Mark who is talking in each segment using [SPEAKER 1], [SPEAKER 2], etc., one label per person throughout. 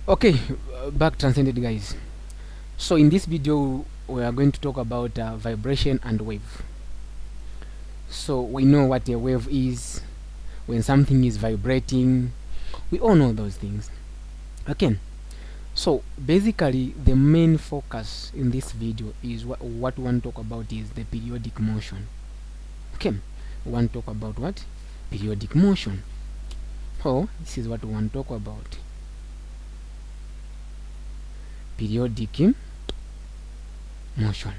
[SPEAKER 1] Okay, back transcended guys. So in this video we are going to talk about vibration and wave. So we know what a wave is, when something is vibrating, we all know those things. Okay, so basically the main focus in this video is what we want to talk about is the periodic motion. Okay, we want to talk about what? Periodic motion. Oh, this is what we want to talk about. Periodic motion.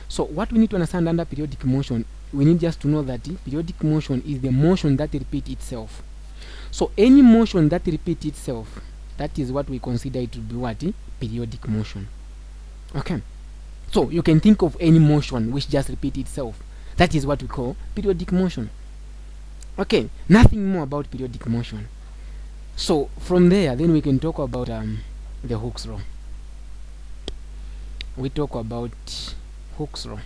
[SPEAKER 1] So what we need to understand under periodic motion, we need just to know that periodic motion is the motion that repeats itself. So any motion that repeats itself, that is what we consider it to be what? Periodic motion. Okay, so you can think of any motion which just repeats itself. That is what we call periodic motion. Okay, nothing more about periodic motion. So from there then we can talk about the Hooke's law. We talk about Hooke's law.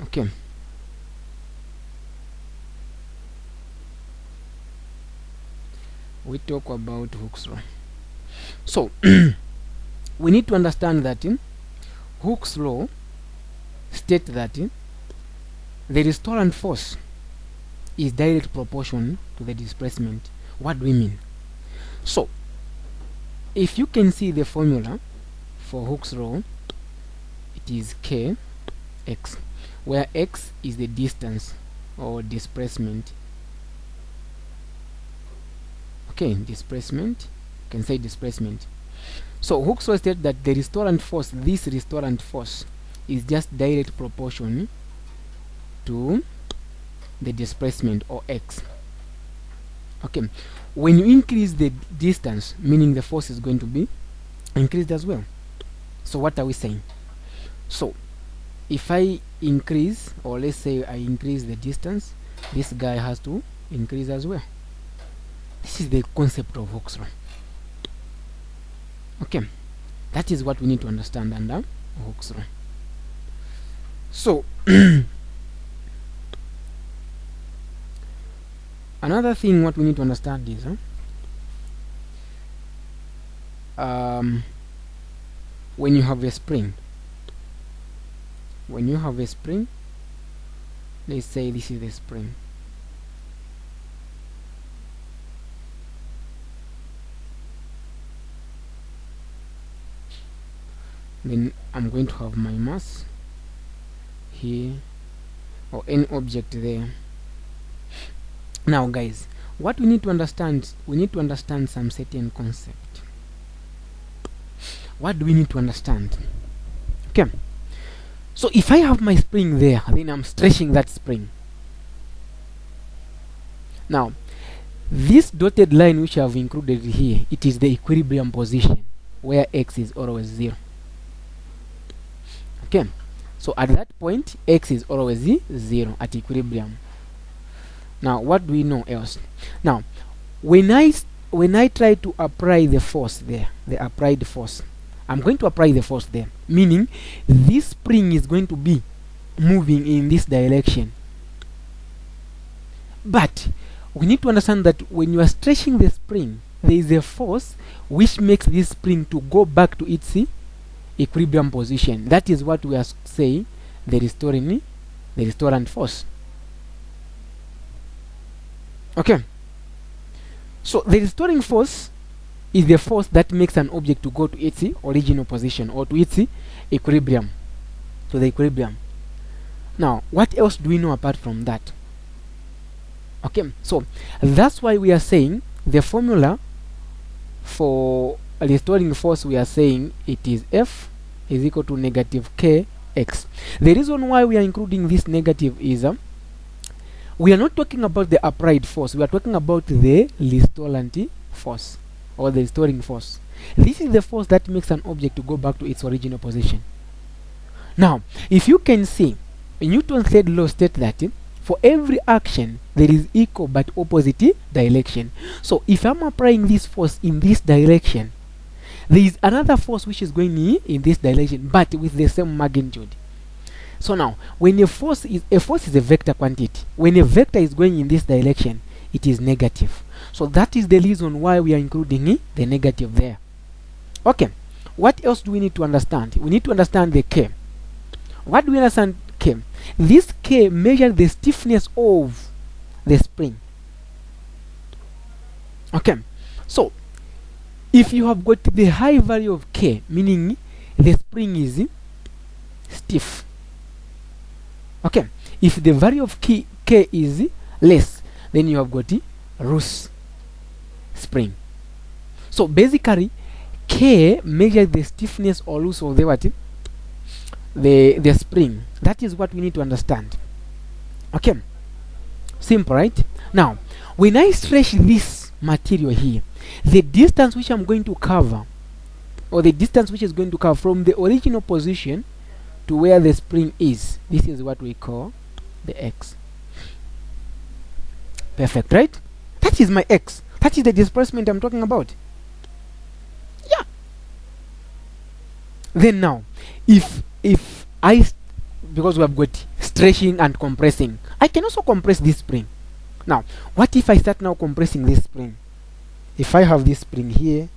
[SPEAKER 1] Okay, we talk about Hooke's law. So we need to understand that Hooke's law states that the restorant force is direct proportion to the displacement. What do we mean? So if you can see the formula for Hooke's law, it is kx, where x is the distance or displacement. Okay, displacement, you can say displacement. So Hooke's law states that the restorant force, this restorant force, is just direct proportion to the displacement or x. Okay, when you increase the distance, meaning the force is going to be increased as well. So what are we saying? So if I increase, or let's say I increase the distance, this guy has to increase as well. This is the concept of Hooke's law. Okay, that is what we need to understand under Hooke's law. So another thing what we need to understand is when you have a spring, let's say this is the spring. Then I'm going to have my mass here, or any object there. Now guys, what we need to understand, we need to understand some certain concept. What do we need to understand? Okay, so if I have my spring there, then I'm stretching that spring. Now this dotted line which I have included here, it is the equilibrium position where x is always 0. Okay, so at that point x is always 0 at equilibrium. Now what do we know else? Now when I try to apply the force there, the applied force, I'm going to apply the force there, meaning this spring is going to be moving in this direction. But we need to understand that when you are stretching the spring, there is a force which makes this spring to go back to its equilibrium position. That is what we are saying the restorant force. Okay, so the restoring force is the force that makes an object to go to its original position, or to its equilibrium, to the equilibrium. Now what else do we know apart from that? Okay, so that's why we are saying the formula for restoring force, we are saying it is F is equal to negative kx. The reason why we are including this negative is we are not talking about the applied force, we are talking about the restorant force, or the restoring force. This is the force that makes an object to go back to its original position. Now if you can see, Newton's third law states that for every action there is equal but opposite direction. So if I'm applying this force in this direction, there is another force which is going in this direction but with the same magnitude. So now when a force is a vector quantity, when a vector is going in this direction, it is negative. So that is the reason why we are including the negative there. Okay, what else do we need to understand? We need to understand the K. What do we understand K? This K measures the stiffness of the spring. Okay, so if you have got the high value of K, meaning the spring is stiff. Okay, if the value of K is less, then you have got the loose spring. So basically, K measures the stiffness or loose of the what? The spring. That is what we need to understand. Okay, simple, right? Now, when I stretch this material here, the distance which I'm going to cover, or the distance which is going to cover from the original position to where the spring is, this is what we call the X. Perfect, right? That is my X. That is the displacement I'm talking about. Yeah. Then now, if I, because we have got stretching and compressing, I can also compress this spring. Now, what if I start now compressing this spring? If I have this spring here,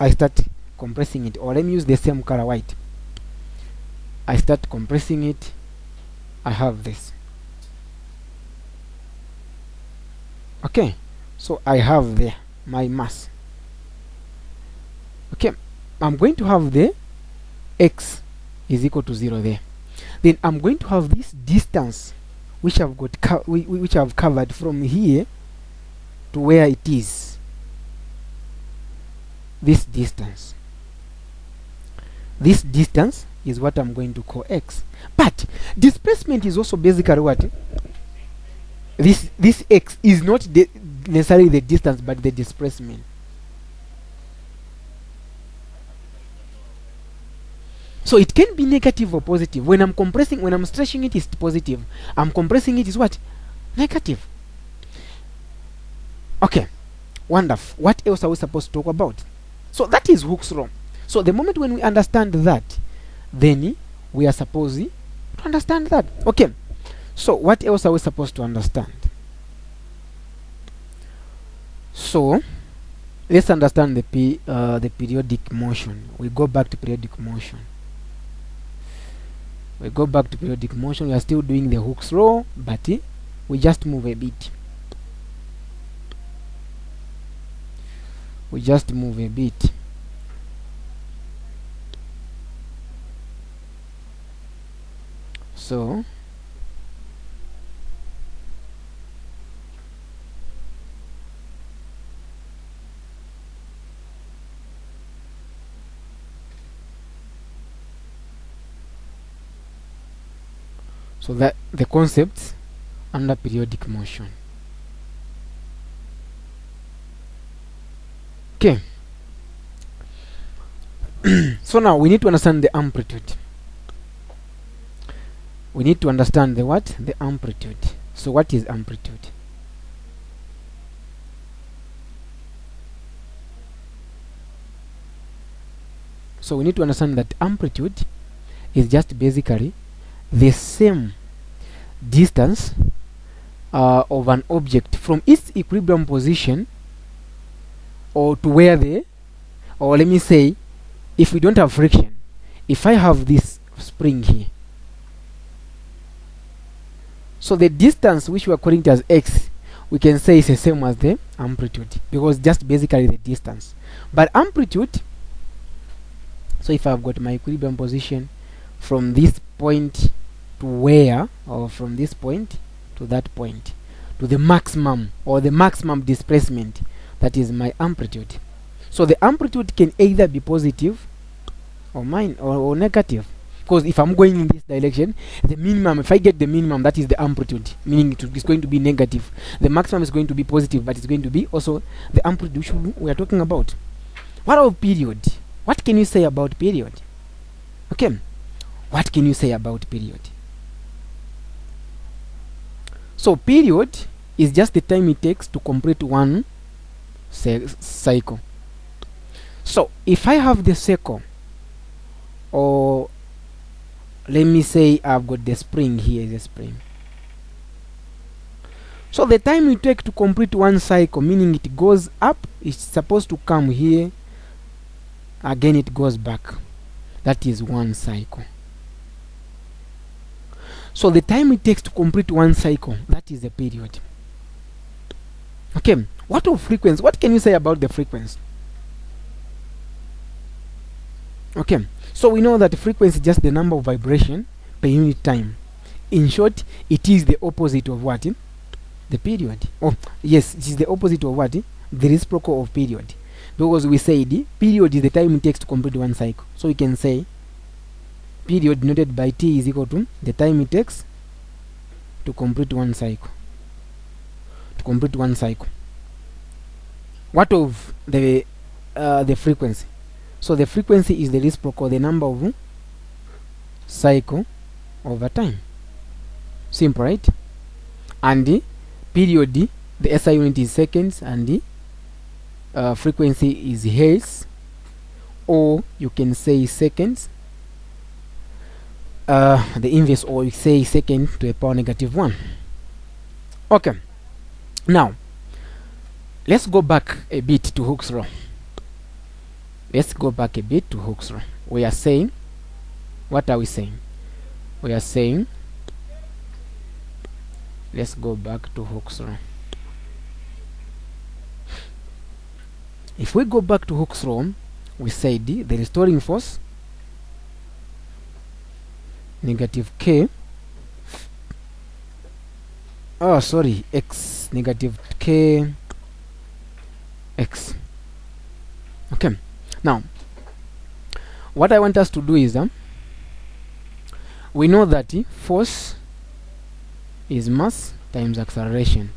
[SPEAKER 1] I start compressing it, or let me use the same color white. I start compressing it. I have this. Okay, so I have there my mass. Okay, I'm going to have the X is equal to 0 there. Then I'm going to have this distance which I've got which I've covered from here to where it is. This distance is what I'm going to call X. But displacement is also basically what? This X is not necessarily the distance, but the displacement. So it can be negative or positive. When I'm compressing, when I'm stretching it, it's positive. I'm compressing it is what? Negative. Okay, wonderful. What else are we supposed to talk about? So that is Hooke's law. So the moment when we understand that, then we are supposed to understand that. Okay, so what else are we supposed to understand? So let's understand the periodic motion. We go back to periodic motion. We go back to periodic motion. We are still doing the Hooke's law, but we just move a bit. We just move a bit. So that the concepts under periodic motion. Okay. So now we need to understand the amplitude. We need to understand the what? The amplitude. So what is amplitude? So we need to understand that amplitude is just basically the same distance of an object from its equilibrium position or to where the, or let me say, if we don't have friction, if I have this spring here, so the distance which we are calling it as X, we can say is the same as the amplitude, because just basically the distance. But amplitude, so if I've got my equilibrium position from this point to where, or from this point to that point, to the maximum or the maximum displacement, that is my amplitude. So the amplitude can either be positive or or negative, because if I'm going in this direction, the minimum, if I get the minimum, that is the amplitude, meaning it is going to be negative. The maximum is going to be positive, but it's going to be also the amplitude which we are talking about. What about period? What can you say about period? Okay, what can you say about period? So period is just the time it takes to complete one cycle. So if I have the circle, or let me say I've got the spring here, is a spring. So the time you take to complete one cycle, meaning it goes up, it's supposed to come here, again it goes back. That is one cycle. So the time it takes to complete one cycle, that is the period. Okay, what of frequency? What can you say about the frequency? Okay, so we know that frequency is just the number of vibration per unit time. In short, it is the opposite of what? The period. Oh, yes, it is the opposite of what? The reciprocal of period. Because we said period is the time it takes to complete one cycle. So we can say period denoted by T is equal to the time it takes to complete one cycle. To complete one cycle. What of the frequency? So the frequency is the reciprocal, the number of cycle over time. Simple, right? And the period, the SI unit is seconds, and the frequency is hertz, or you can say seconds, the inverse, or you say second to the power negative 1. Okay, now let's go back a bit to Hooke's law. Let's go back a bit to Hooke's law. We are saying, what are we saying? We are saying, let's go back to Hooke's law. If we go back to Hooke's law, we said the restoring force negative K, X, negative K X. Okay, now what I want us to do is we know that force is mass times acceleration.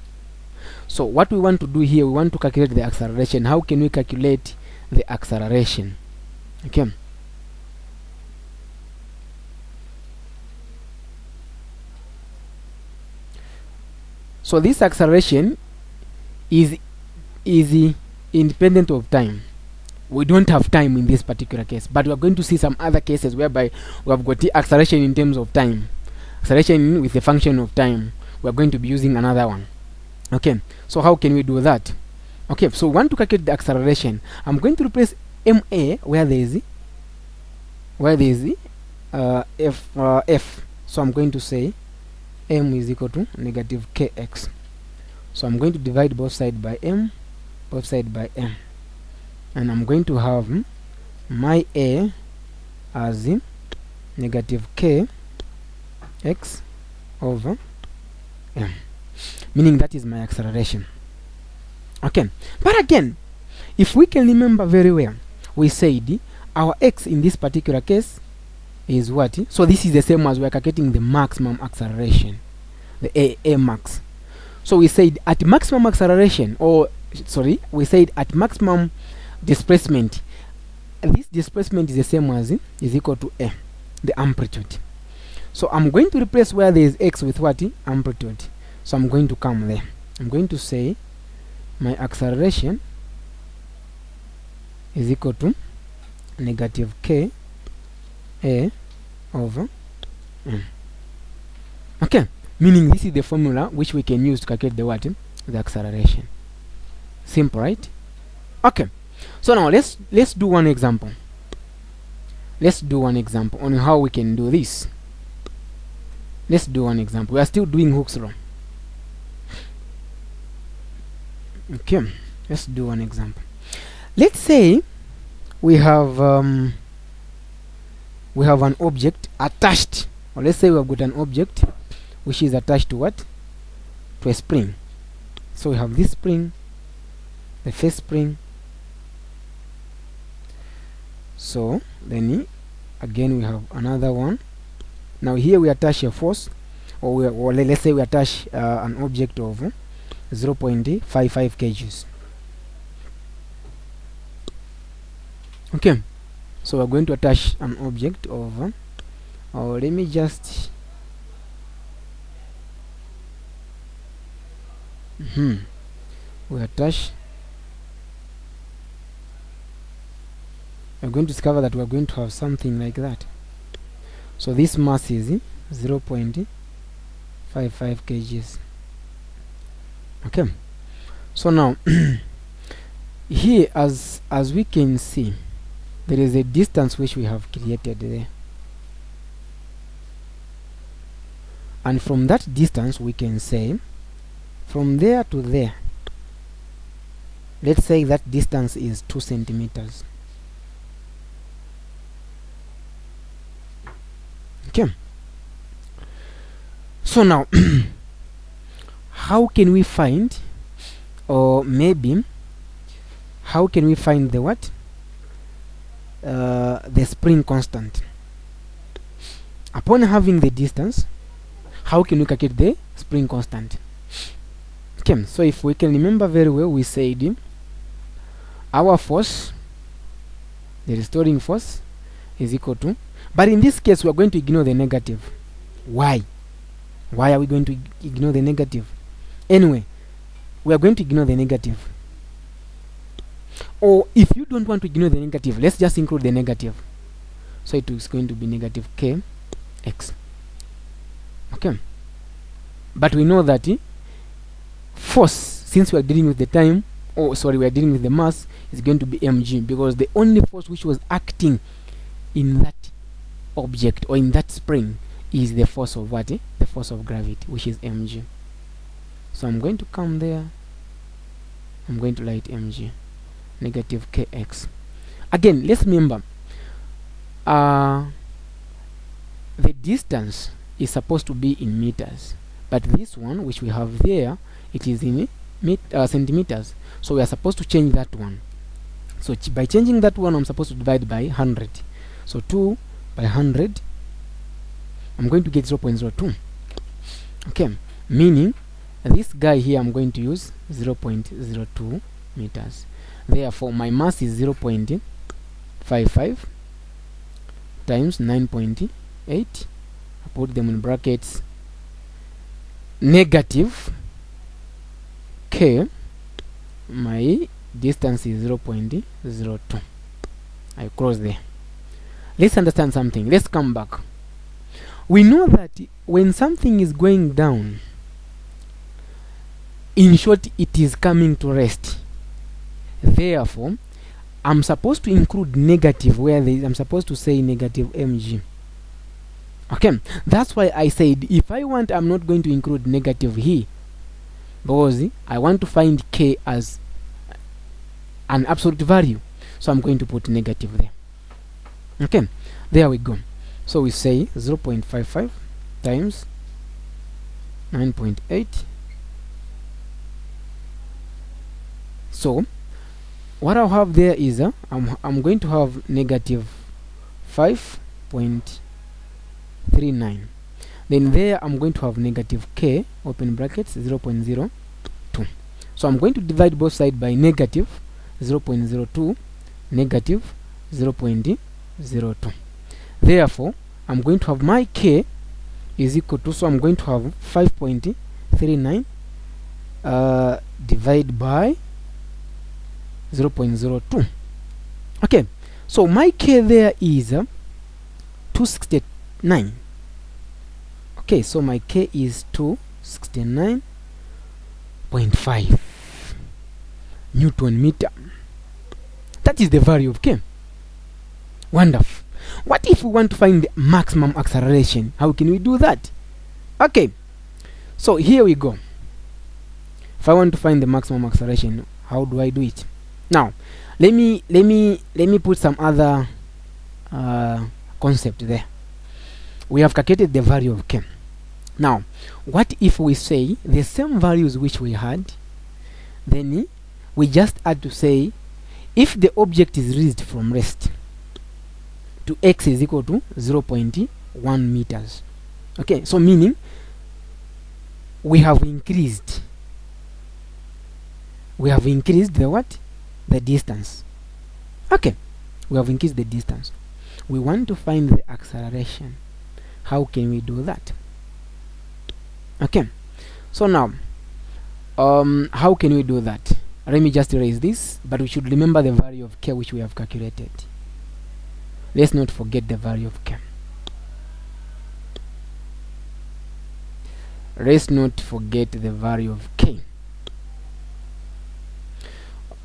[SPEAKER 1] So what we want to do here, we want to calculate the acceleration. How can we calculate the acceleration? Okay, so this acceleration is independent of time. We don't have time in this particular case, but we are going to see some other cases whereby we have got the acceleration in terms of time, acceleration with a function of time. We are going to be using another one. Okay, so how can we do that? Okay, so we want to calculate the acceleration. I'm going to replace ma where there is f. So I'm going to say m is equal to negative kx. So I'm going to divide both sides by m, both sides by m, and I'm going to have my a as negative k x over m, meaning that is my acceleration. Okay, but again, if we can remember very well, we said our x in this particular case is what? So this is the same as we are calculating the maximum acceleration, the a max. So we said at maximum acceleration, or sorry, we said at maximum displacement, this displacement is the same as is equal to a, the amplitude. So I'm going to replace where there is x with what? Amplitude. So I'm going to come there. I'm going to say my acceleration is equal to negative k a over m. Okay, meaning this is the formula which we can use to calculate the what? The acceleration. Simple, right? Okay, so now let's do one example. Let's do one example on how we can do this. Let's do one example. We are still doing Hooke's law. Okay, let's do one example. Let's say we have an object attached, or let's say we have got an object which is attached to what? To a spring. So we have this spring, the first spring. So then again we have another one. Now here we attach a force, or let's say we attach an object of 0.55 kgs. Okay, so we're going to attach an object of let me just we attach. We're going to discover that we're going to have something like that. So this mass is 0.55 kgs. Okay, so now here, as we can see, there is a distance which we have created there, and from that distance we can say from there to there, let's say that distance is 2 centimeters. Okay, so now how can we find, or maybe how can we find the what, the spring constant? Upon having the distance, how can we calculate the spring constant? Okay, so if we can remember very well, we said our force, the restoring force, is equal to, but in this case we are going to ignore the negative. Why are we going to ignore the negative? Anyway, we are going to ignore the negative. Or if you don't want to ignore the negative, let's just include the negative. So it is going to be negative kx. Okay, but we know that force, since we are dealing with the time, we are dealing with the mass, is going to be mg, because the only force which was acting in that object or in that spring is the force of what? The force of gravity, which is mg. So I'm going to come there, I'm going to write mg, negative kx. Again, let's remember, the distance is supposed to be in meters, but this one which we have there, it is in centimeters, so we are supposed to change that one. So by changing that one, I'm supposed to divide by 100. So 2 by 100, I'm going to get 0.02. Okay, meaning this guy here I'm going to use 0.02 meters. Therefore my mass is 0.55 times 9.8. I put them in brackets, negative k, my distance is 0.02. I cross there. Let's understand something. Let's come back. We know that when something is going down, in short, it is coming to rest. Therefore, I'm supposed to include negative where I'm supposed to say negative mg. Okay, that's why I said if I want, I'm not going to include negative here, because I want to find k as an absolute value, so I'm going to put negative there. Okay, there we go. So we say 0.55 times 9.8. So what I'll have there is I'm going to have negative 5.39. Then there I'm going to have negative k, open brackets, 0.02. So I'm going to divide both sides by negative 0.02, negative 0.02. Therefore I'm going to have my k is equal to, so I'm going to have 5.39 divided by 0.02. Okay, so my k there is 269. Okay, so my k is 269.5 Newton meter. That is the value of k. Wonderful. What if we want to find the maximum acceleration? How can we do that? Okay, so here we go. If I want to find the maximum acceleration, how do I do it? Now let me put some other concept there. We have calculated the value of k. Now what if we say the same values which we had, then we just add to say if the object is raised from rest to x is equal to 0.1 meters. Okay, so meaning we have increased the what? The distance. Okay, we have increased the distance. We want to find the acceleration. How can we do that? Okay, so now how can we do that? Let me just erase this, but we should remember the value of k which we have calculated. Let's not forget the value of k. Let's not forget the value of k.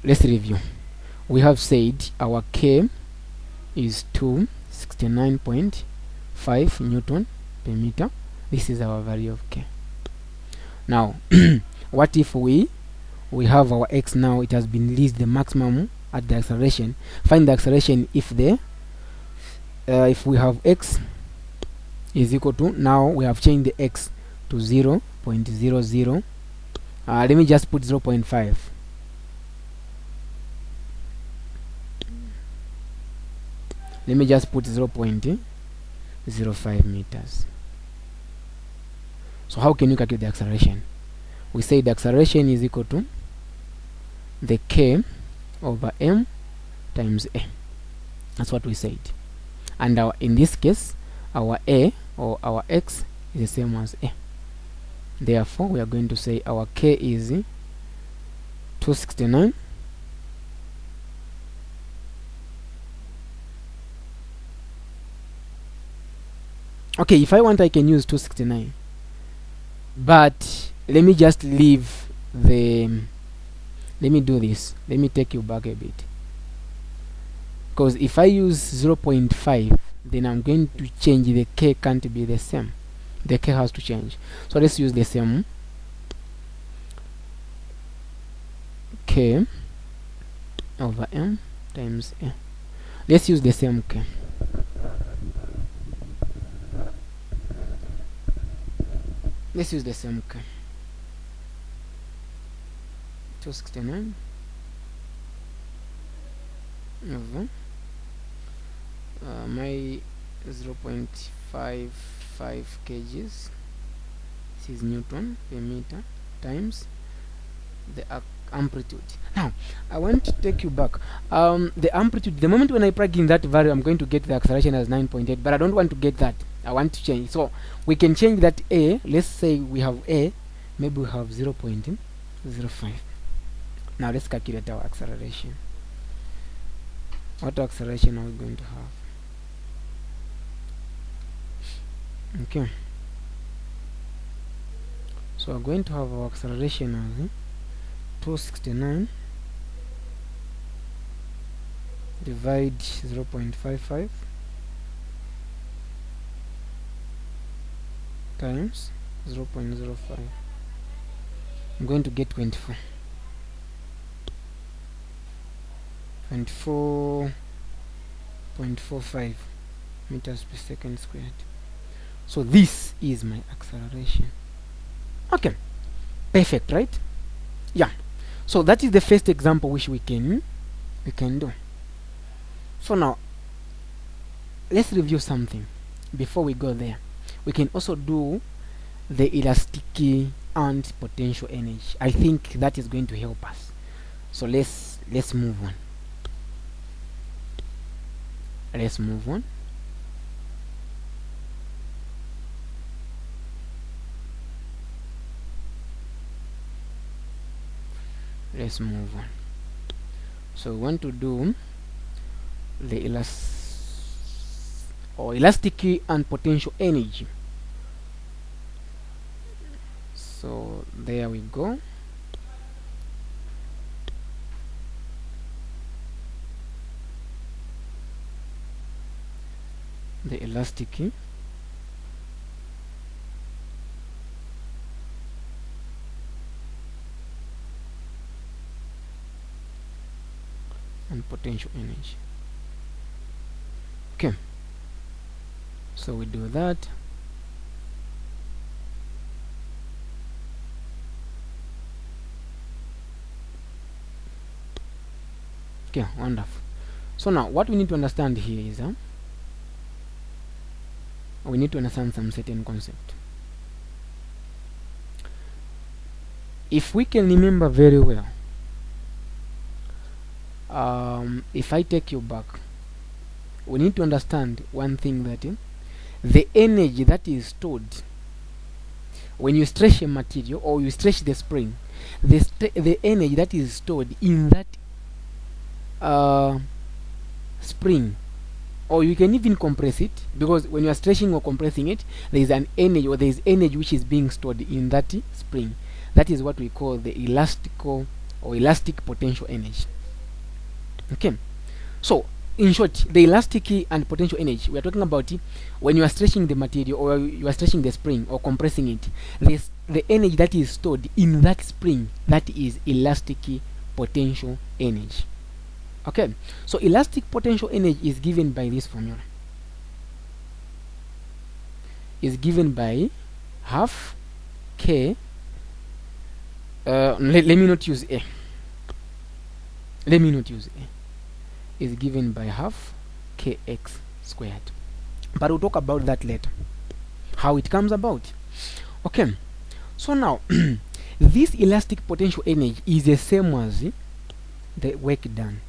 [SPEAKER 1] let's review. We have said our K is 269.5 Newton per meter. This is our value of K. Now what if we have our X now, it has been released the maximum at the acceleration. Find the acceleration if we have X is equal to, now we have changed the X to 0.00. Let me just put 0.5. Let me just put 0.05 meters. So how can you calculate the acceleration? We say the acceleration is equal to the K over M times A. That's what we said. And in this case, our A or our X is the same as A. Therefore, we are going to say our K is 269. Okay, if I want, I can use 269. But let me just leave the... Let me do this. Let me take you back a bit. Because if I use 0.5, then I'm going to change the K. Can't be the same. The K has to change. So let's use the same K over M times A. Let's use the same K. Let's use the same K. 269 over my 0.55 kgs, this is Newton per meter, times the amplitude. Now I want to take you back. The amplitude, the moment when I plug in that value, I'm going to get the acceleration as 9.8, but I don't want to get that. I want to change. So we can change that A. Let's say we have A, maybe we have 0.05. Now let's calculate our acceleration. What acceleration are we going to have? Okay, so we're going to have our acceleration as 269 divide 0.55 times 0.05. I'm going to get 24.45 meters per second squared. So this is my acceleration. Okay, perfect, right? Yeah. So that is the first example which we can do. So now let's review something before we go there. We can also do the elastic and potential energy. I think that is going to help us. So let's move on. Let's move on. Let's move on. So we want to do the elastic and potential energy. So there we go. The elastic and potential energy. Okay, so we do that. Okay, wonderful. So now what we need to understand here is we need to understand some certain concept. If we can remember very well, if I take you back, we need to understand one thing, that the energy that is stored when you stretch a material or you stretch the spring, the energy that is stored in that spring, or you can even compress it, because when you are stretching or compressing it, there is an energy, or there is energy which is being stored in that spring. That is what we call the elastical or elastic potential energy. Okay, so in short, the elastic and potential energy, we are talking about when you are stretching the material, or you are stretching the spring or compressing it, the energy that is stored in that spring, that is elastic potential energy. Okay, so elastic potential energy is given by this formula, is given by half k, let me not use a, is given by half kx squared, but we'll talk about that later, how it comes about. Okay, so now this elastic potential energy is the same as the work done,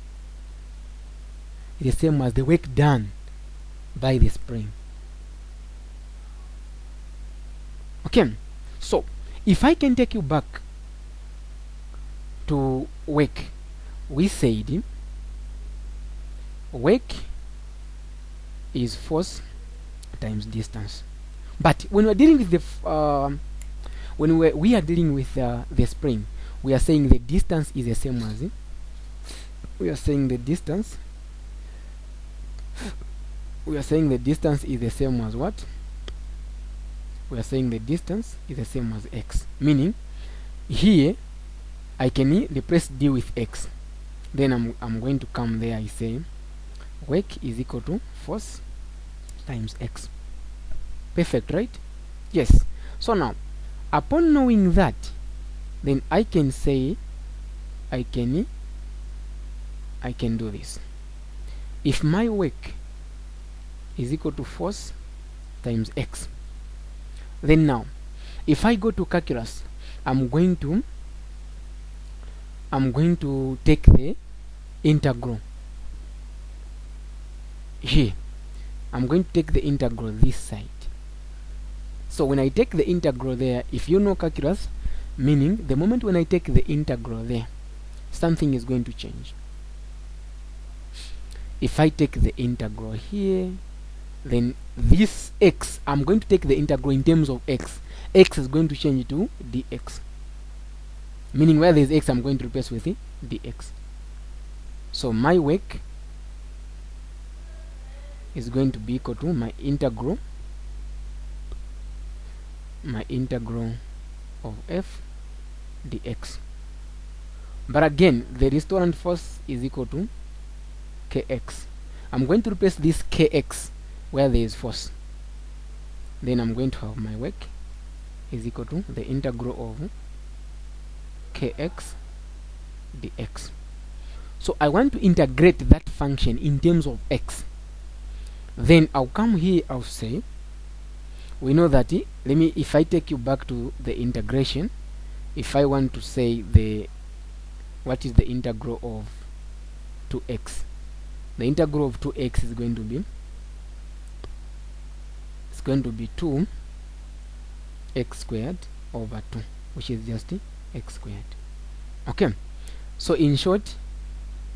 [SPEAKER 1] the same as the work done by the spring. Okay, so if I can take you back to work, we said work is force times distance, but when we're dealing with the when we are dealing with the spring, we are saying the distance is the same as we are saying the distance is the same as what? We are saying the distance is the same as x, meaning here I can replace d with x, then I'm going to come there, I say work is equal to force times x. Perfect, right? Yes. So now, upon knowing that, then I can say I can do this. If my work is equal to force times x, then now if I go to calculus, I'm going to take the integral here. I'm going to take the integral this side. So when I take the integral there, if you know calculus, meaning the moment when I take the integral there, something is going to change. If I take the integral here, then this x, I'm going to take the integral in terms of x. X is going to change to dx, meaning where there is x, I'm going to replace with dx. So my work is going to be equal to my integral of f dx. But again, the resultant force is equal to kx. I'm going to replace this kx where there is force. Then I'm going to have my work is equal to the integral of kx dx. So I want to integrate that function in terms of x. Then I'll come here, I'll say, we know that if I take you back to the integration, if I want to say what is the integral of 2x, the integral of 2x is going to be 2x squared over 2, which is just x squared. Okay, so in short,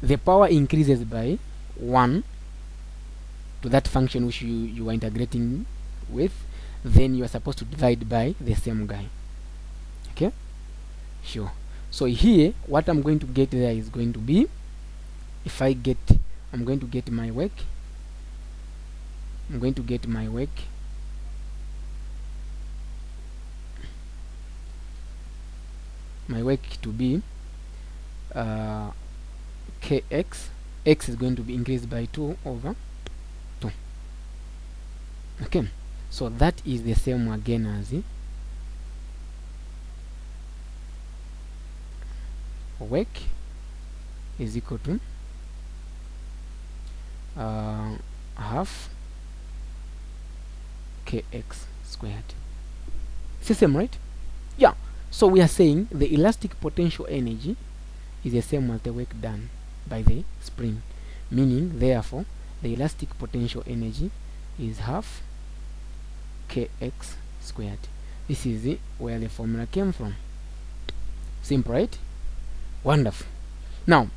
[SPEAKER 1] the power increases by 1 to that function which you are integrating with, then you are supposed to divide by the same guy. Okay, sure. So here what I'm going to get there is going to be, I'm going to get my work to be kx, x is going to be increased by 2 over 2. Okay, so that is the same again as work is equal to half kx squared. It's the same, right? Yeah. So we are saying the elastic potential energy is the same as the work done by the spring, meaning therefore the elastic potential energy is half kx squared. This is where the formula came from. Simple, right? Wonderful. Now,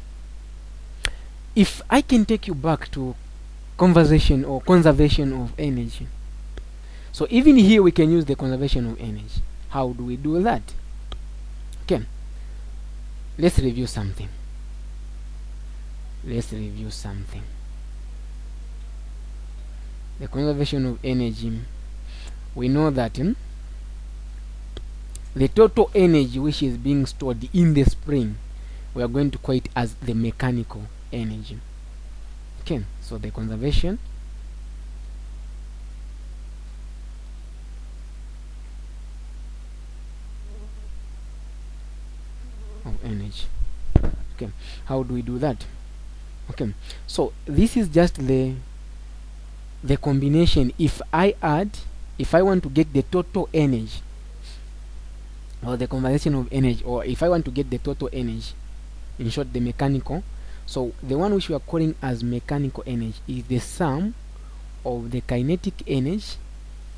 [SPEAKER 1] if I can take you back to conservation of energy, so even here we can use the conservation of energy. How do we do that? Okay, let's review something. The conservation of energy, we know that the total energy which is being stored in the spring, we are going to call it as the mechanical energy. Okay, so the conservation of energy. Okay, how do we do that? Okay, so this is just the combination. If I want to get the total energy, or the conservation of energy, or if I want to get the total energy, in short the mechanical, so the one which we are calling as mechanical energy is the sum of the kinetic energy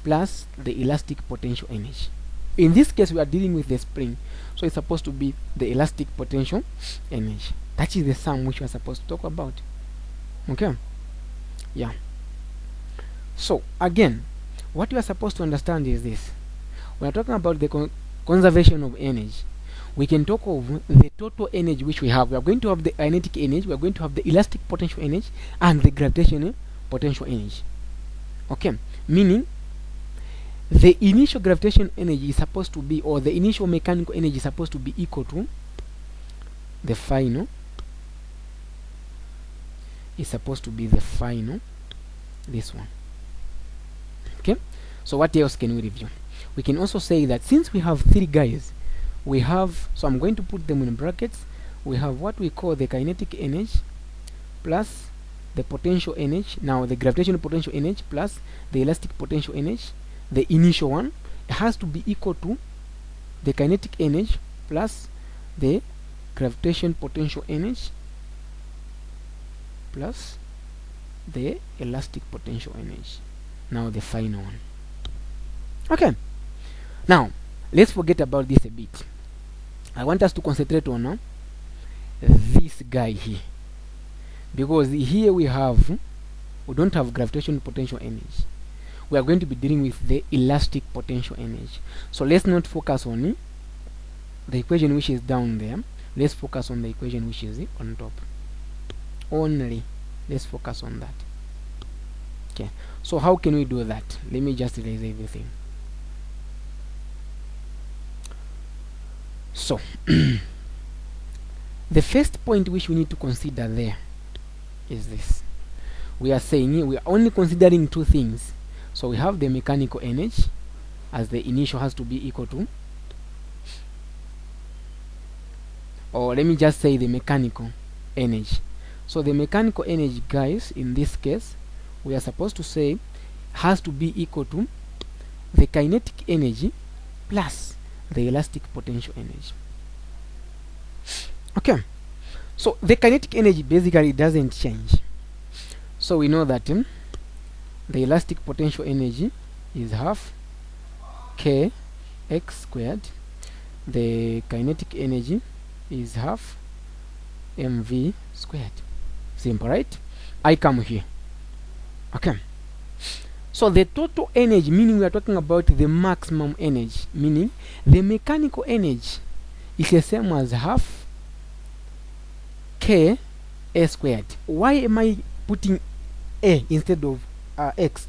[SPEAKER 1] plus the elastic potential energy. In this case we are dealing with the spring, so it's supposed to be the elastic potential energy. That is the sum which we are supposed to talk about. Okay, yeah. So again, what you are supposed to understand is this: we are talking about the conservation of energy. We can talk of the total energy which we have. We are going to have the kinetic energy, we are going to have the elastic potential energy, and the gravitational potential energy. Okay, meaning the initial gravitational energy is supposed to be, or the initial mechanical energy is supposed to be equal to the final, is supposed to be the final, this one. Okay, so what else can we review? We can also say that since we have three guys, we have, so I'm going to put them in brackets, we have what we call the kinetic energy plus the potential energy, now the gravitational potential energy plus the elastic potential energy. The initial one has to be equal to the kinetic energy plus the gravitational potential energy plus the elastic potential energy. Now the final one. Okay, now let's forget about this a bit. I want us to concentrate on this guy here, because here we don't have gravitational potential energy. We are going to be dealing with the elastic potential energy. So let's not focus on the equation which is down there. Let's focus on the equation which is on top only. Let's focus on that. Okay, so how can we do that? Let me just erase everything. So the first point which we need to consider there is this. We are saying we are only considering two things. So we have the mechanical energy, as the initial has to be equal to, or let me just say the mechanical energy. So the mechanical energy, guys, in this case we are supposed to say has to be equal to the kinetic energy plus the elastic potential energy. Okay, so the kinetic energy basically doesn't change. So we know that the elastic potential energy is half kx squared. The kinetic energy is half mv squared. Simple, right? I come here. Okay, so the total energy, meaning we are talking about the maximum energy, meaning the mechanical energy is the same as half k a squared. Why am I putting a instead of x?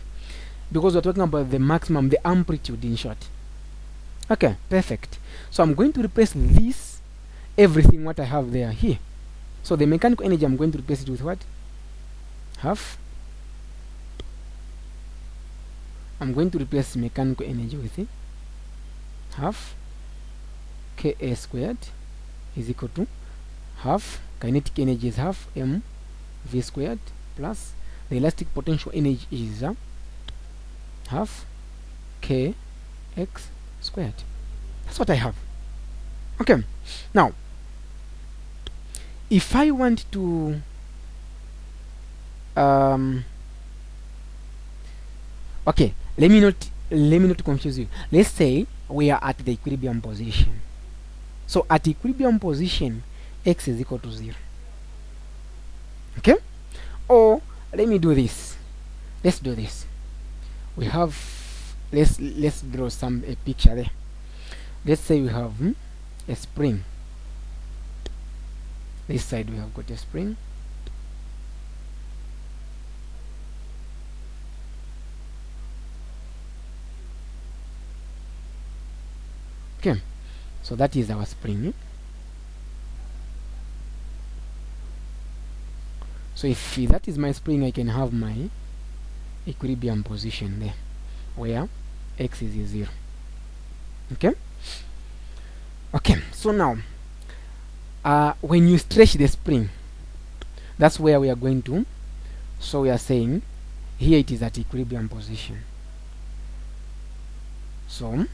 [SPEAKER 1] Because we're talking about the maximum, the amplitude, in short. Okay, perfect. So I'm going to replace this, everything what I have there here. So the mechanical energy, I'm going to replace it with what? Half. I'm going to replace mechanical energy with it. Half Ka squared is equal to half kinetic energy is half mv squared plus the elastic potential energy is half kx squared. That's what I have. Okay, now if I want to okay, let me not confuse you. Let's say we are at the equilibrium position. So at equilibrium position, x is equal to 0. Okay, or let me do this. Let's do this. We have, let's draw a picture there. Let's say we have a spring. This side we have got a spring. Okay, so that is our spring. So if that is my spring, I can have my equilibrium position there where x is 0. Okay, so now when you stretch the spring, that's where we are going to. So we are saying here it is at equilibrium position. So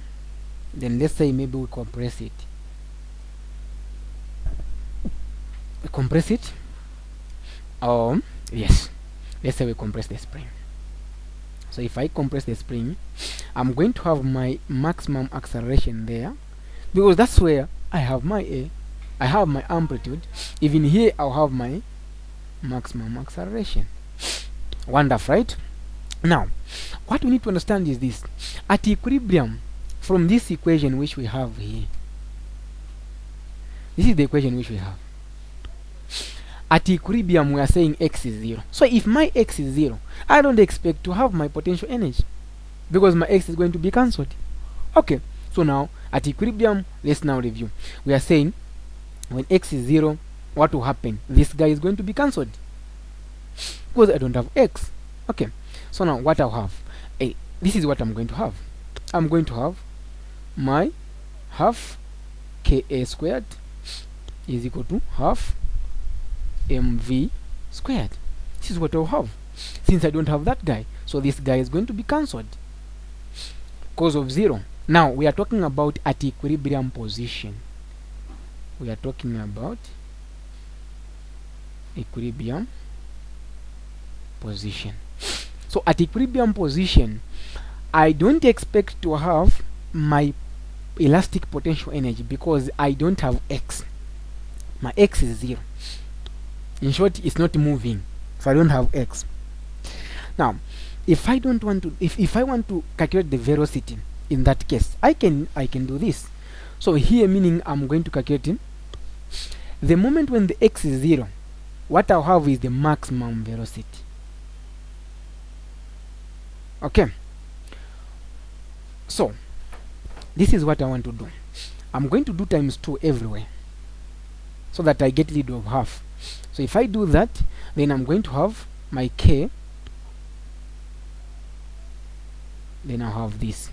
[SPEAKER 1] then let's say maybe we compress it. Yes, let's say we compress the spring. So if I compress the spring, I'm going to have my maximum acceleration there, because that's where I have my amplitude. Even here I'll have my maximum acceleration. Wonderful, right? Now what we need to understand is this: at equilibrium, from this equation which we have here, this is the equation which we have. At equilibrium we are saying x is 0. So if my x is 0, I don't expect to have my potential energy, because my x is going to be cancelled. Okay, so now at equilibrium, let's now review. We are saying when x is 0, what will happen? This guy is going to be cancelled because I don't have x. Okay, so now what I'll have, this is what I'm going to have. I'm going to have my half ka squared is equal to half mv squared. This is what I'll have, since I don't have that guy. So this guy is going to be cancelled because of 0. Now we are talking about at equilibrium position. We are talking about equilibrium position. So at equilibrium position, I don't expect to have my elastic potential energy because I don't have x. My x is 0. In short, it's not moving, so I don't have x. Now if I don't want to, if I want to calculate the velocity, in that case I can do this. So here, meaning I'm going to calculate it. The moment when the x is 0, what I'll have is the maximum velocity. Okay, so this is what I want to do. I'm going to do times 2 everywhere so that I get rid of half. So if I do that, then I'm going to have my k, then I'll have this,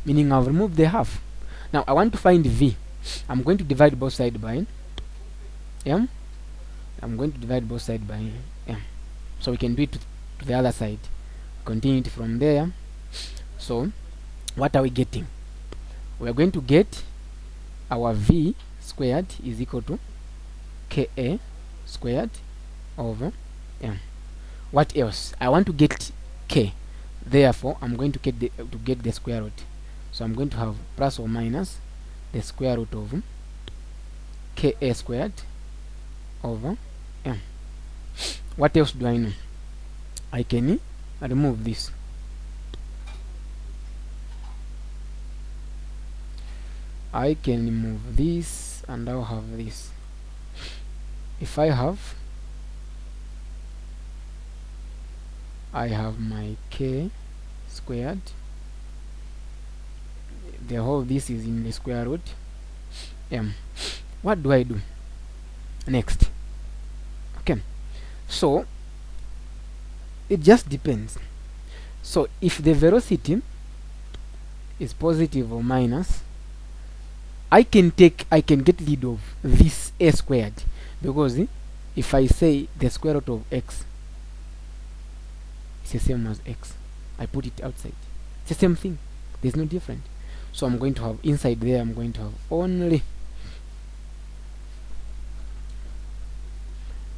[SPEAKER 1] meaning I've removed the half. Now I want to find v. I'm going to divide both sides by m. I'm going to divide both sides by m, so we can do it to the other side. Continue it from there. So what are we getting? We are going to get our v squared is equal to ka squared over m. What else? I want to get k, therefore I'm going to get the square root. So I'm going to have plus or minus the square root of ka squared over m. What else do I know? I can remove this. I can remove this and I'll have this. If I have my k squared, the whole this is in the square root m. What do I do next? Okay, so it just depends. So if the velocity is positive or minus, I can get rid of this a squared, because if I say the square root of x is the same as x, I put it outside. It's the same thing. There's no different. So I'm going to have inside there, I'm going to have only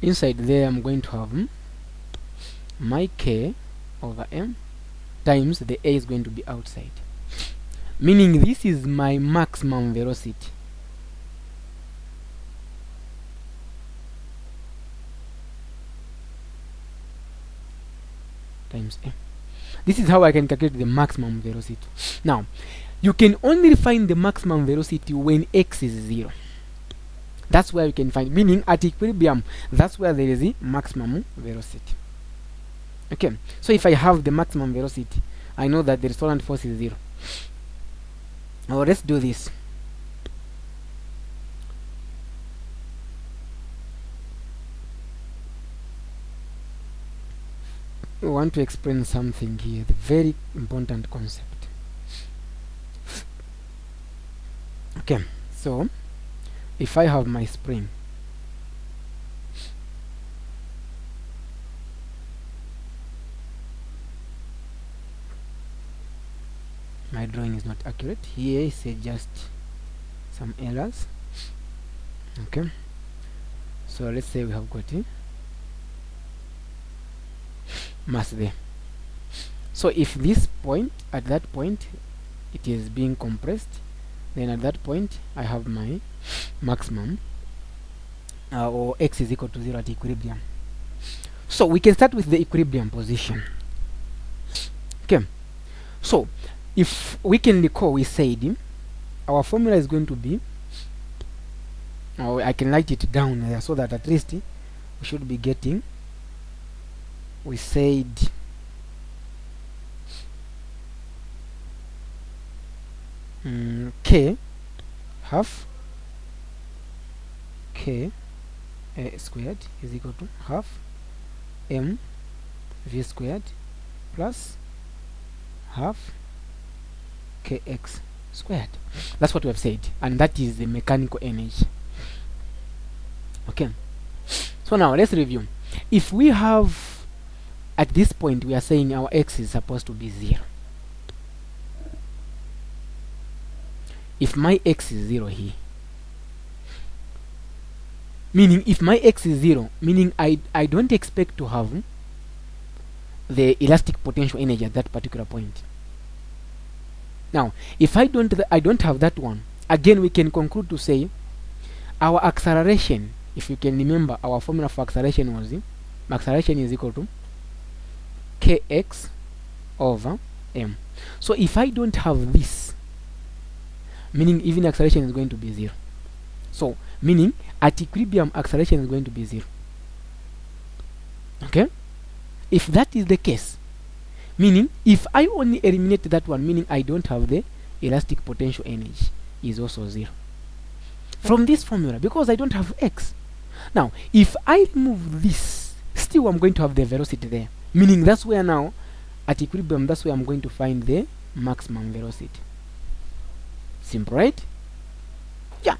[SPEAKER 1] inside there, I'm going to have my k over m times the a is going to be outside, meaning this is my maximum velocity. Times m. This is how I can calculate the maximum velocity. Now, you can only find the maximum velocity when x is 0. That's where you can find, meaning at equilibrium, that's where there is the maximum velocity. Okay, so if I have the maximum velocity, I know that the resultant force is 0. Now let's do this. We want to explain something here, the very important concept. Okay, so if I have my spring, my drawing is not accurate here, it's just some errors. Okay, so let's say we have got a mass there. So if this point, at that point it is being compressed, then at that point I have my maximum, or x is equal to 0 at equilibrium. So we can start with the equilibrium position. Okay, so if we can recall, we said our formula is going to be, or I can write it down there so that at least we should be getting, we said k half k squared is equal to half m v squared plus half kx squared. That's what we have said, and that is the mechanical energy. Okay, so now let's review. If we have, at this point we are saying our x is supposed to be 0. If my x is 0 here, meaning if my x is 0, meaning I don't expect to have the elastic potential energy at that particular point. Now if I don't have that one, again we can conclude to say our acceleration, if you can remember, our formula for acceleration was acceleration is equal to kx over m. So if I don't have this, meaning even acceleration is going to be 0. So meaning at equilibrium acceleration is going to be 0. Okay, if that is the case, meaning if I only eliminate that one, meaning I don't have the elastic potential energy, is also 0 from this formula, because I don't have x. Now if I remove this, still I'm going to have the velocity there, meaning that's where now at equilibrium, that's where I'm going to find the maximum velocity. Simple, right? Yeah.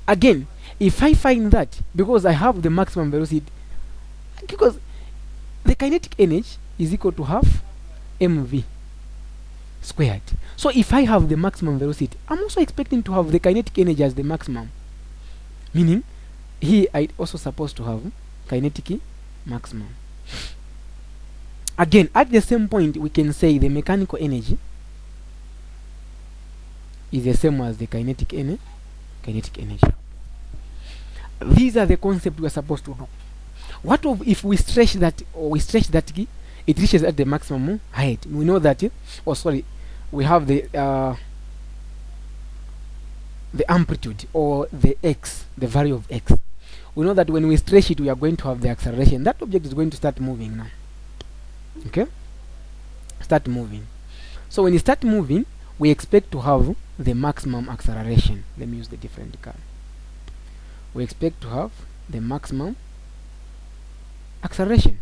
[SPEAKER 1] Again, if I find that, because I have the maximum velocity, because the kinetic energy is equal to half mv squared. So if I have the maximum velocity, I'm also expecting to have the kinetic energy as the maximum, meaning here I also supposed to have kinetic maximum. Again, at the same point we can say the mechanical energy is the same as the kinetic energy. These are the concepts we are supposed to do. What if we stretch that, or we stretch that key, it reaches at the maximum height? We know that we have the amplitude, or the x, the value of x. We know that when we stretch it, we are going to have the acceleration. That object is going to start moving now. Okay, start moving. So when you start moving, we expect to have the maximum acceleration. Let me use the different color. We expect to have the maximum acceleration.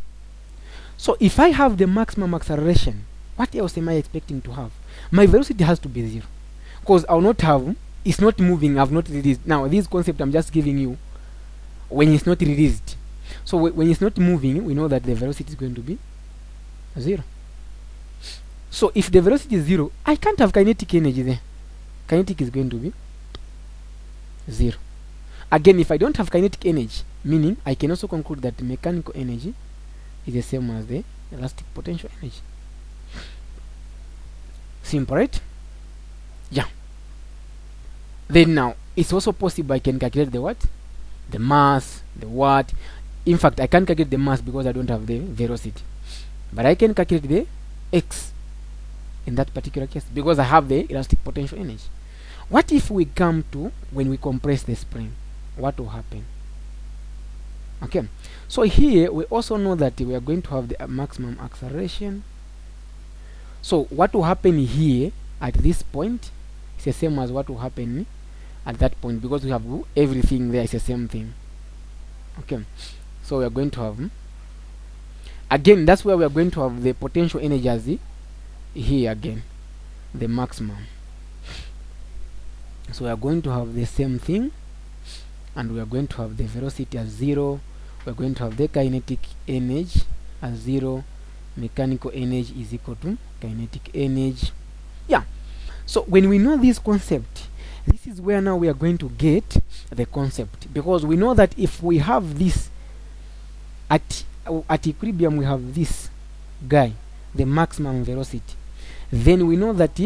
[SPEAKER 1] So if I have the maximum acceleration, what else am I expecting to have? My velocity has to be 0, because I'll not have, it's not moving, I've not released. Now this concept I'm just giving you when it's not released. So when it's not moving, we know that the velocity is going to be 0. So if the velocity is 0, I can't have kinetic energy there. Kinetic is going to be 0. Again, if I don't have kinetic energy, meaning I can also conclude that the mechanical energy is the same as the elastic potential energy. Simple, right? Yeah. Then now it's also possible I can calculate the what? The mass, the what. In fact, I can't calculate the mass because I don't have the velocity, but I can calculate the x in that particular case because I have the elastic potential energy. What if we come to when we compress the spring? What will happen? Okay, so here we also know that we are going to have the maximum acceleration. So what will happen here at this point is the same as what will happen at that point, because we have everything there is the same thing. Okay, so we are going to have, again, that's where we are going to have the potential energy as here again, the maximum. So we are going to have the same thing, and we are going to have the velocity as 0. We are going to have the kinetic energy as 0. Mechanical energy is equal to kinetic energy. Yeah, so when we know this concept, this is where now we are going to get the concept, because we know that if we have this at equilibrium, we have this guy, the maximum velocity, then we know that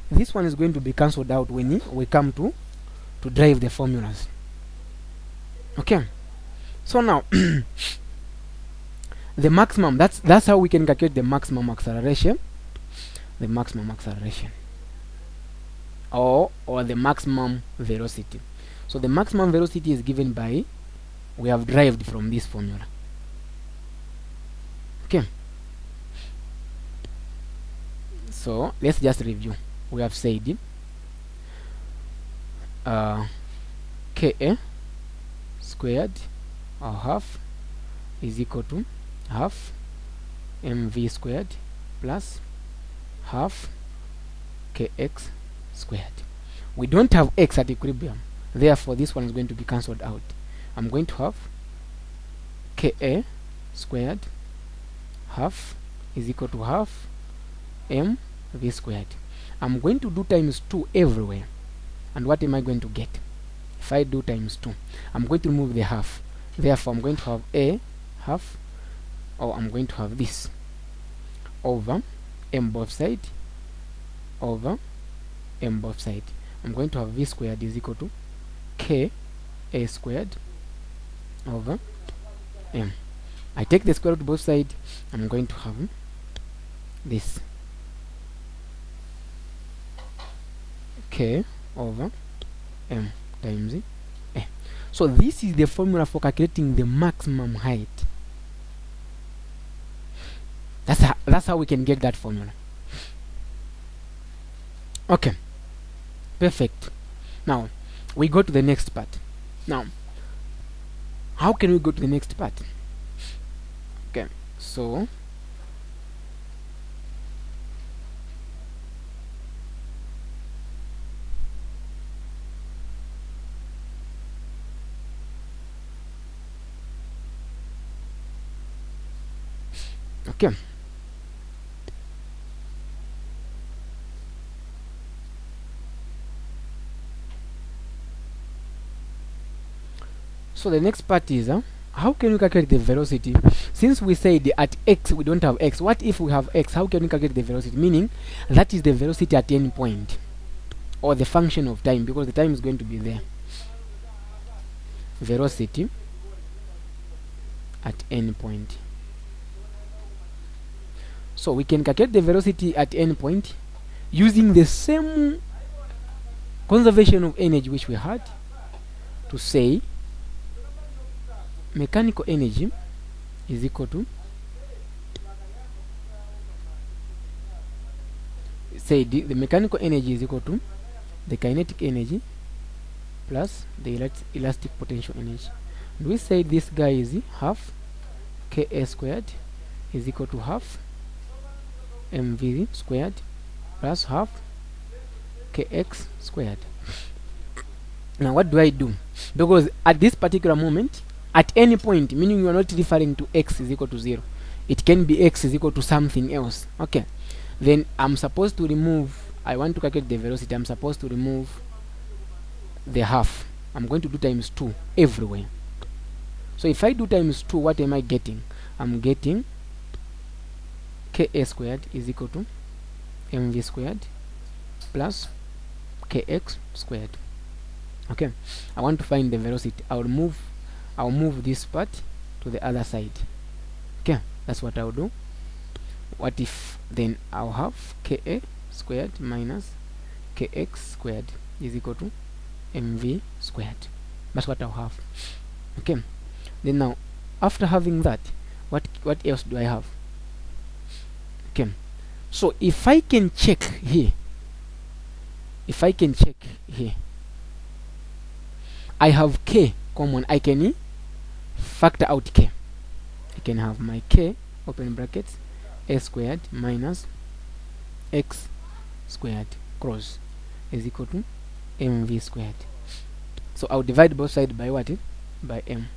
[SPEAKER 1] this one is going to be cancelled out when we come to drive the formulas. Okay, so now the maximum, that's how we can calculate the maximum acceleration, or the maximum velocity. So the maximum velocity is given by, we have derived from this formula. Okay, so let's just review. We have said Ka squared, or half, is equal to half mv squared plus half kx squared. We don't have x at equilibrium, therefore this one is going to be cancelled out. I'm going to have Ka squared half is equal to half mv squared. I'm going to do times 2 everywhere, and what am I going to get? If I do times 2, I'm going to remove the half, therefore I'm going to have a half, or I'm going to have this over m both side over m both side. I'm going to have v squared is equal to k a squared over m. I take the square root both sides. I'm going to have this k over m times a. So this is the formula for calculating the maximum height. That's how we can get that formula. Okay, perfect. Now we go to the next part. Now how can we go to the next part? Okay, so okay, so the next part is how can we calculate the velocity? Since we said at x we don't have x, what if we have x? How can we calculate the velocity? Meaning that is the velocity at any point, or the function of time, because the time is going to be there. Velocity at any point. So we can calculate the velocity at any point using the same conservation of energy which we had, to say mechanical energy is equal to, say the mechanical energy is equal to the kinetic energy plus the elastic potential energy. And we say this guy is half Ka squared is equal to half mv squared plus half kx squared. Now what do I do? Because at this particular moment, at any point, meaning you are not referring to x is equal to 0, it can be x is equal to something else. Okay, then I'm supposed to remove, I want to calculate the velocity, I'm supposed to remove the half. I'm going to do times 2 everywhere. So if I do times 2, what am I getting? I'm getting Ka squared is equal to mv squared plus kx squared. Okay, I want to find the velocity. I'll move this part to the other side. Okay, that's what I'll do. What if then I'll have Ka squared minus kx squared is equal to mv squared. That's what I'll have. Okay, then now after having that, what else do I have? Okay, so if I can check here, I have k common. I can factor out k. I can have my k, open brackets, a squared minus x squared cross is equal to mv squared. So I'll divide both sides by what? By m.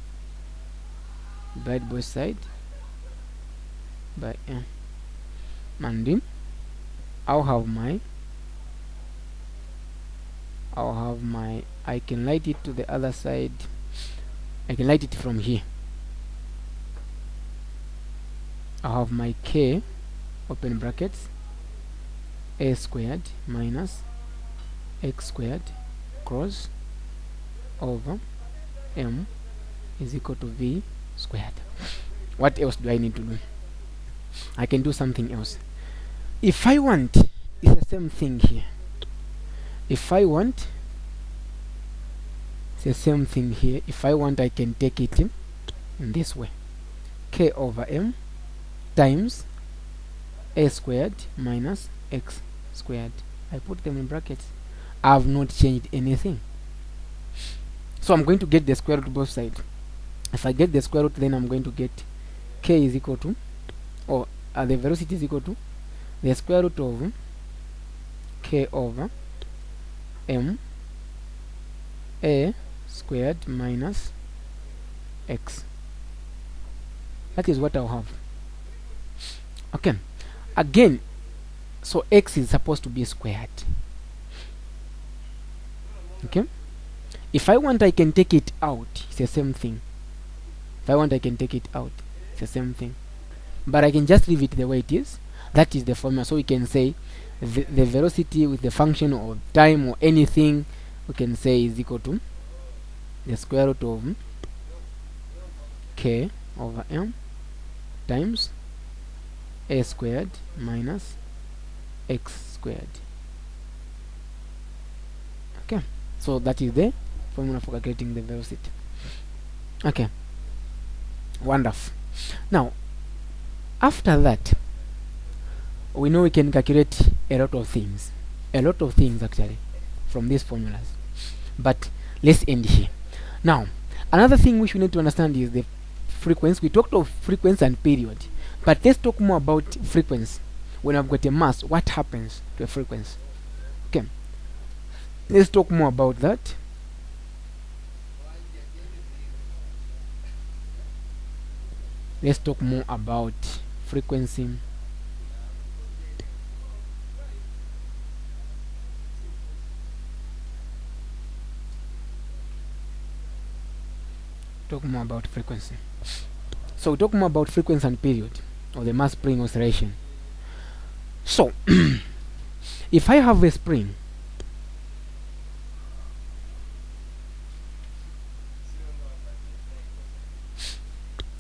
[SPEAKER 1] Divide both sides by m. And then I'll have my I can light it to the other side. I can light it from here. I have my k, open brackets, a squared minus x squared cross over m is equal to v squared. What else do I need to do? I can do something else. If I want, it's the same thing here. If I want, it's the same thing here. If I want, I can take it in this way. K over m times a squared minus x squared. I put them in brackets. I have not changed anything. So I'm going to get the square root both sides. If I get the square root, then I'm going to get k is equal to, or the velocity is equal to the square root of k over m a squared minus x. That is what I'll have. Okay, again, so x is supposed to be squared. Okay, if I want, I can take it out. It's the same thing. If I want, I can take it out. It's the same thing. But I can just leave it the way it is. That is the formula. So we can say the velocity with the function of time or anything, we can say is equal to the square root of k over m times a squared minus x squared. Okay, so that is the formula for calculating the velocity. Okay, wonderful. Now after that, we know we can calculate a lot of things actually from these formulas, but let's end here. Now another thing which we need to understand is the frequency. We talked of frequency and period, but let's talk more about frequency. When I've got a mass, what happens to a frequency? Okay, let's talk more about that. Let's talk more about frequency. Talk more about frequency. So we talk more about frequency and period, or the mass spring oscillation. So if I have a spring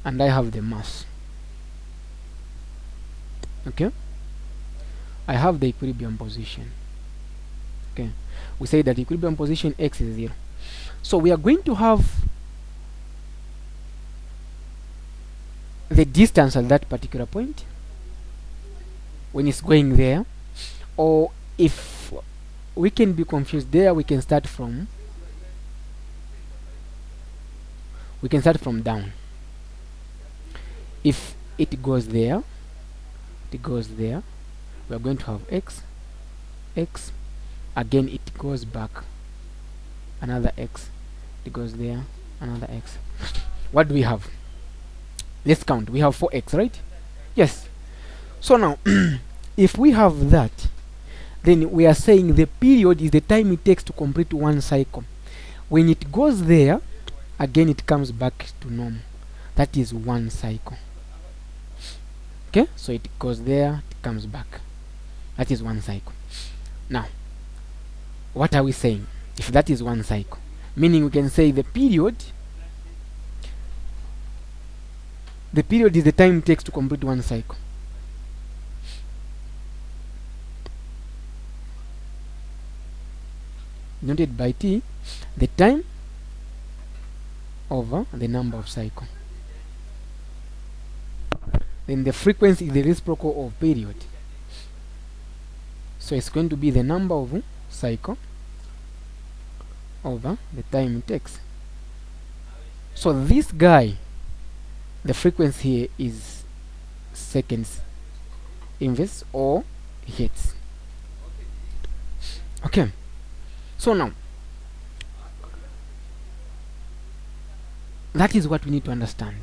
[SPEAKER 1] and I have the mass, okay, I have the equilibrium position. Okay, we say that equilibrium position x is 0. So we are going to have the distance at that particular point when it's going there, or if we can be confused there, we can start from down. If it goes there, we are going to have x, again it goes back, another x, it goes there, another x. What do we have? Let's count. We have 4x, right? Yes. So now if we have that, then we are saying the period is the time it takes to complete one cycle. When it goes there, again it comes back to normal. That is one cycle. Okay, so it goes there, it comes back. That is one cycle. Now what are we saying? If that is one cycle, meaning we can say the period is the time it takes to complete one cycle. denoted by t, the time over the number of cycle. Then the frequency is the reciprocal of period. So it's going to be the number of cycle over the time it takes. So this guy, the frequency here is seconds inverse or hertz. Okay, so now that is what we need to understand.